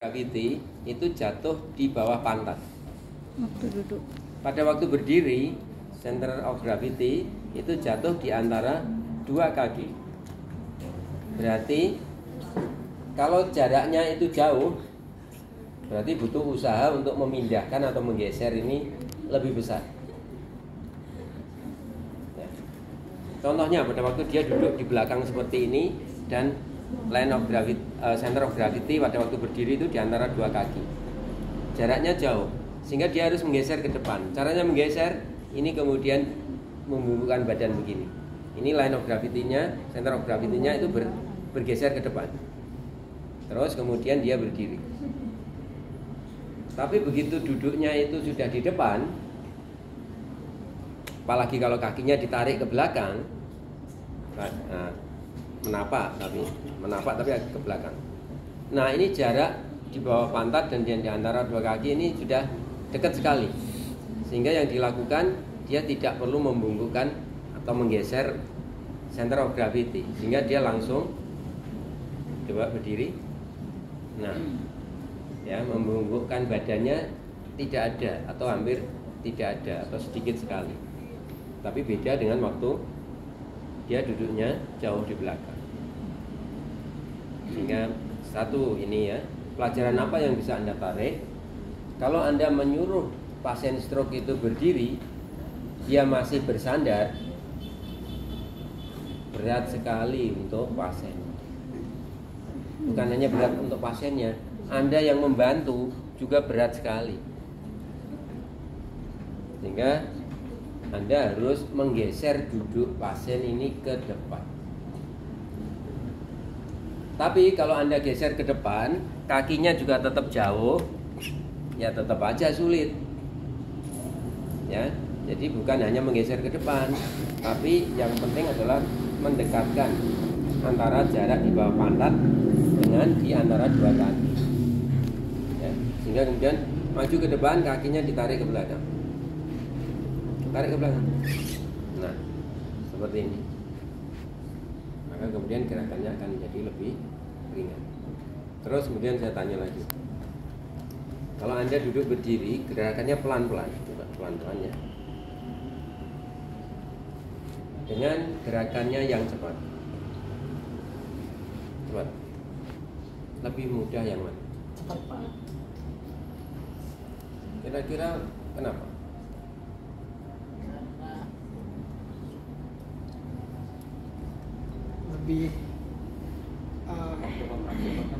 gravity itu jatuh di bawah pantat. Waktu duduk. Pada waktu berdiri, center of gravity itu jatuh di antara dua kaki. Berarti kalau jaraknya itu jauh, berarti butuh usaha untuk memindahkan atau menggeser ini lebih besar. Ya. Contohnya pada waktu dia duduk di belakang seperti ini dan line of gravity, center of gravity pada waktu berdiri itu di antara dua kaki. Jaraknya jauh, sehingga dia harus menggeser ke depan. Caranya menggeser, ini kemudian membungkukkan badan begini. Ini line of gravity-nya, center of gravity-nya itu bergeser ke depan. Terus kemudian dia berdiri. Tapi begitu duduknya itu sudah di depan, apalagi kalau kakinya ditarik ke belakang, nah, menapak tapi agak ke belakang. Nah, ini jarak di bawah pantat dan di antara dua kaki ini sudah dekat sekali, sehingga yang dilakukan dia tidak perlu membungkukkan atau menggeser center of gravity, sehingga dia langsung coba berdiri. Nah, ya, membungkukkan badannya tidak ada atau hampir tidak ada atau sedikit sekali. Tapi beda dengan waktu dia duduknya jauh di belakang. Sehingga satu ini ya, pelajaran apa yang bisa Anda tarik? Kalau Anda menyuruh pasien stroke itu berdiri, dia masih bersandar, berat sekali untuk pasien. Bukan hanya berat untuk pasiennya, Anda yang membantu juga berat sekali. Sehingga Anda harus menggeser duduk pasien ini ke depan. Tapi kalau Anda geser ke depan, kakinya juga tetap jauh, ya tetap aja sulit. Ya, jadi bukan hanya menggeser ke depan, tapi yang penting adalah mendekatkan antara jarak di bawah pantat dengan di antara dua kaki. Ya, sehingga kemudian maju ke depan, kakinya ditarik ke belakang. Tarik ke belakang. Nah, seperti ini. Maka kemudian gerakannya akan menjadi lebih ringan. Terus kemudian saya tanya lagi, kalau Anda duduk berdiri, gerakannya pelan-pelan, coba pelan-pelan ya, dengan gerakannya yang cepat. Cepat. Lebih mudah yang mana? Cepat, Pak. Kira-kira kenapa? Lebih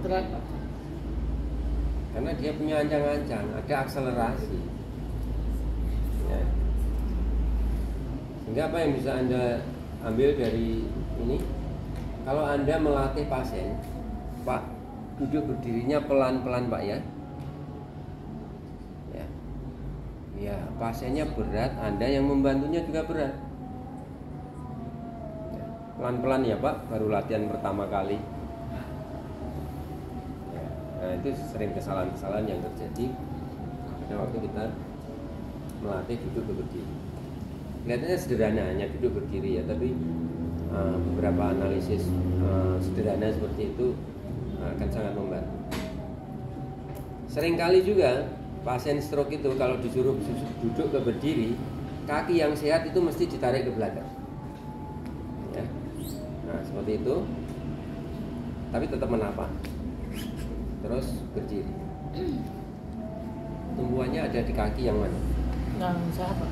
berat, Pak. Karena dia punya ancang-ancang, ada akselerasi. Ya. Sehingga apa yang bisa Anda ambil dari ini? Kalau Anda melatih pasien, Pak, duduk berdirinya pelan-pelan, Pak ya. Ya. Ya, pasiennya berat, Anda yang membantunya juga berat. Ya, pelan-pelan ya, Pak, baru latihan pertama kali. Nah, itu sering kesalahan-kesalahan yang terjadi pada waktu kita melatih duduk berdiri. Kelihatannya sederhana, hanya duduk berdiri ya, tapi beberapa analisis sederhana seperti itu akan sangat membantu. Seringkali juga pasien stroke itu kalau disuruh duduk ke berdiri, kaki yang sehat itu mesti ditarik ke belakang. Ya. Nah, seperti itu. Tapi tetap menapak. Terus berdiri. Tumbuhannya ada di kaki yang mana? Yang sehat, Pak.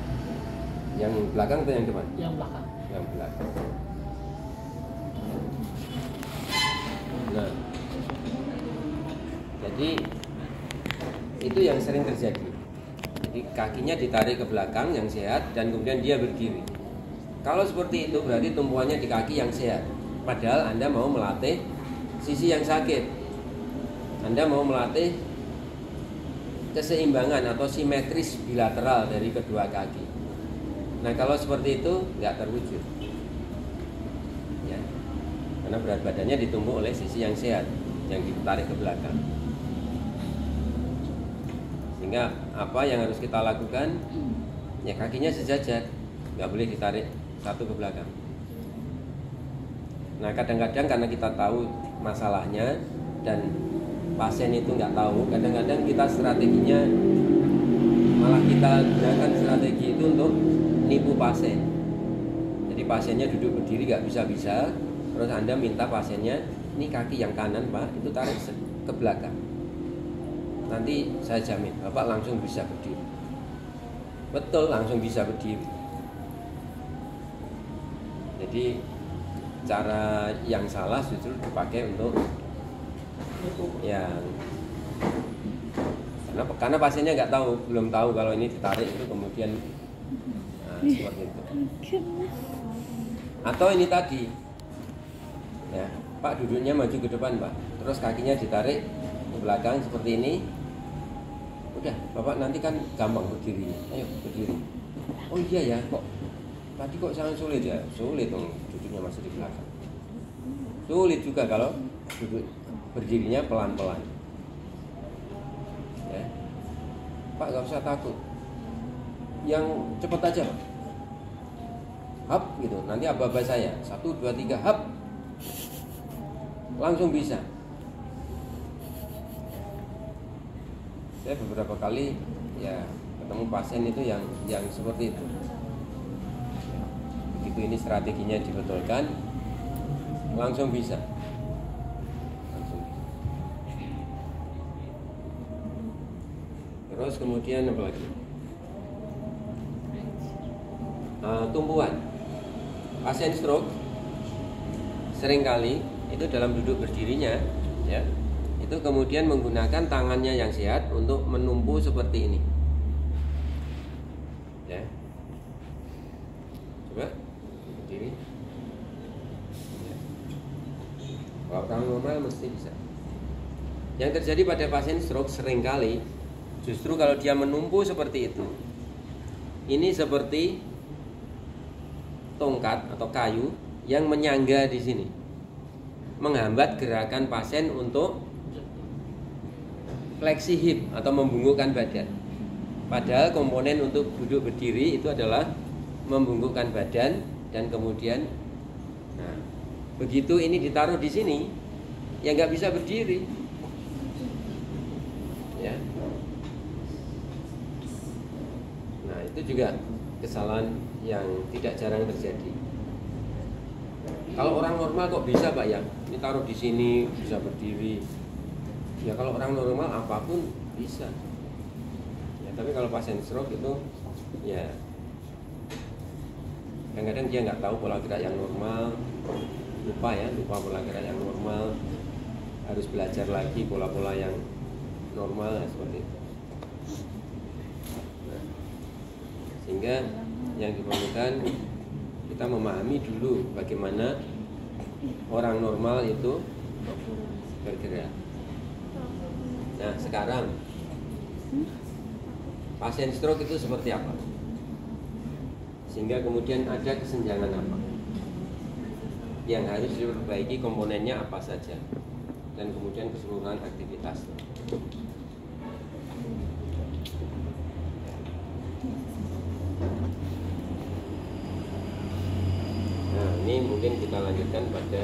Yang belakang atau yang depan? Yang belakang. Yang belakang. Nah, jadi itu yang sering terjadi. Jadi kakinya ditarik ke belakang yang sehat dan kemudian dia berdiri. Kalau seperti itu berarti tumpuannya di kaki yang sehat. Padahal Anda mau melatih sisi yang sakit. Anda mau melatih keseimbangan atau simetris bilateral dari kedua kaki. Nah, kalau seperti itu nggak terwujud, ya, karena berat badannya ditumpuk oleh sisi yang sehat, yang ditarik ke belakang. Sehingga apa yang harus kita lakukan? Ya, kakinya sejajar, nggak boleh ditarik satu ke belakang. Nah, kadang-kadang karena kita tahu masalahnya dan pasien itu nggak tahu, kadang-kadang kita strateginya malah kita gunakan strategi itu untuk nipu pasien. Jadi pasiennya duduk berdiri nggak bisa-bisa, terus Anda minta pasiennya, ini kaki yang kanan Pak, itu tarik ke belakang. Nanti saya jamin Bapak langsung bisa berdiri. Betul, langsung bisa berdiri. Jadi cara yang salah justru dipakai untuk yang karena pasiennya nggak tahu, belum tahu kalau ini ditarik itu kemudian seperti itu. Atau ini tadi, ya Pak duduknya maju ke depan Pak, terus kakinya ditarik ke belakang seperti ini. Udah, Bapak nanti kan gampang berdirinya. Ayo berdiri. Oh iya ya, kok tadi kok sangat sulit ya? Sulit dong, duduknya masih di belakang. Sulit juga kalau duduk berdirinya pelan-pelan. Ya. Pak nggak usah takut. Yang cepat aja Pak. Hap gitu. Nanti aba-aba saya 1, 2, 3 hap. Langsung bisa. Saya beberapa kali ya ketemu pasien itu yang seperti itu. Begitu ini strateginya dibetulkan, langsung bisa. Terus kemudian apa lagi? Tumpuan. Pasien stroke seringkali itu dalam duduk berdirinya, ya, itu kemudian menggunakan tangannya yang sehat untuk menumpu seperti ini. Ya. Coba berdiri. Ya. Kalau orang normal mesti bisa. Yang terjadi pada pasien stroke seringkali justru kalau dia menumpu seperti itu, ini seperti tongkat atau kayu yang menyangga di sini, menghambat gerakan pasien untuk fleksi hip atau membungkukkan badan. Padahal komponen untuk duduk berdiri itu adalah membungkukkan badan dan kemudian, nah, begitu ini ditaruh di sini, ya nggak bisa berdiri. Ya. Nah, itu juga kesalahan yang tidak jarang terjadi. Kalau orang normal kok bisa Pak ya? Ini taruh di sini bisa berdiri. Ya kalau orang normal apapun bisa. Ya, tapi kalau pasien stroke itu ya kadang-kadang dia nggak tahu pola gerak yang normal, lupa pola gerak yang normal, harus belajar lagi pola-pola yang normal ya, seperti itu. Nah, sehingga yang diperlukan kita memahami dulu bagaimana orang normal itu bergerak. Nah sekarang pasien stroke itu seperti apa? Sehingga kemudian ada kesenjangan apa? Yang harus diperbaiki komponennya apa saja? Dan kemudian keseluruhan aktivitasnya. Nah ini mungkin kita lanjutkan pada